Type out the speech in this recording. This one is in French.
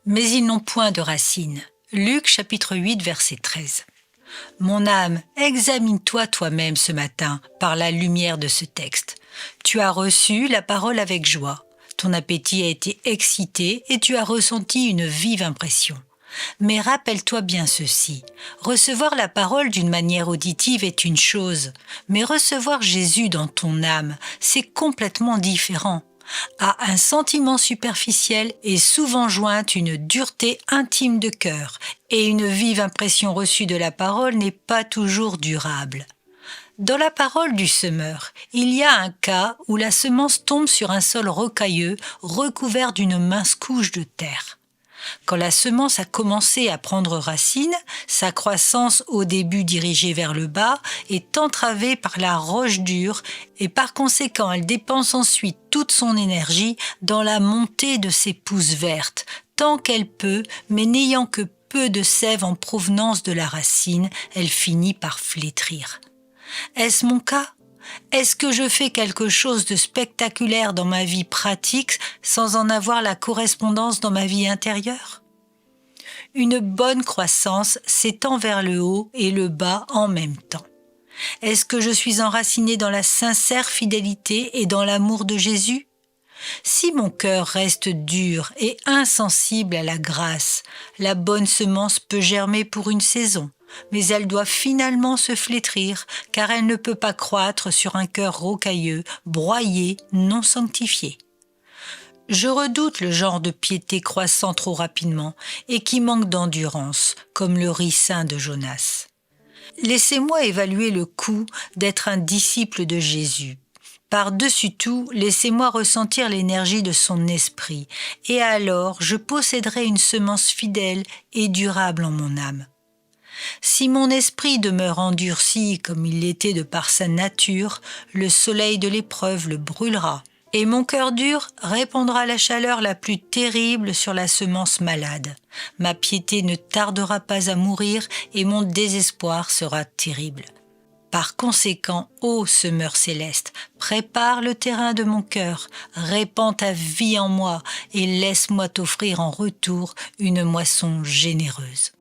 mais ils n'ont point de racines. Luc chapitre 8, verset 13. Mon âme, examine-toi toi-même ce matin par la lumière de ce texte. Tu as reçu la parole avec joie. Ton appétit a été excité et tu as ressenti une vive impression. Mais rappelle-toi bien ceci, recevoir la parole d'une manière auditive est une chose, mais recevoir Jésus dans ton âme, c'est complètement différent. À un sentiment superficiel est souvent jointe une dureté intime de cœur, et une vive impression reçue de la parole n'est pas toujours durable. Dans la parole du semeur, il y a un cas où la semence tombe sur un sol rocailleux recouvert d'une mince couche de terre. Quand la semence a commencé à prendre racine, sa croissance au début dirigée vers le bas est entravée par la roche dure et par conséquent elle dépense ensuite toute son énergie dans la montée de ses pousses vertes, tant qu'elle peut, mais n'ayant que peu de sève en provenance de la racine, elle finit par flétrir. Est-ce mon cas ? Est-ce que je fais quelque chose de spectaculaire dans ma vie pratique sans en avoir la correspondance dans ma vie intérieure ? Une bonne croissance s'étend vers le haut et le bas en même temps. Est-ce que je suis enraciné dans la sincère fidélité et dans l'amour de Jésus ? Si mon cœur reste dur et insensible à la grâce, la bonne semence peut germer pour une saison, mais elle doit finalement se flétrir, car elle ne peut pas croître sur un cœur rocailleux, broyé, non sanctifié. Je redoute le genre de piété croissant trop rapidement et qui manque d'endurance, comme le ricin de Jonas. Laissez-moi évaluer le coût d'être un disciple de Jésus. Par-dessus tout, laissez-moi ressentir l'énergie de son esprit, et alors je posséderai une semence fidèle et durable en mon âme. Si mon esprit demeure endurci comme il l'était de par sa nature, le soleil de l'épreuve le brûlera, et mon cœur dur répandra la chaleur la plus terrible sur la semence malade. Ma piété ne tardera pas à mourir et mon désespoir sera terrible. Par conséquent, ô semeur céleste, prépare le terrain de mon cœur, répands ta vie en moi et laisse-moi t'offrir en retour une moisson généreuse.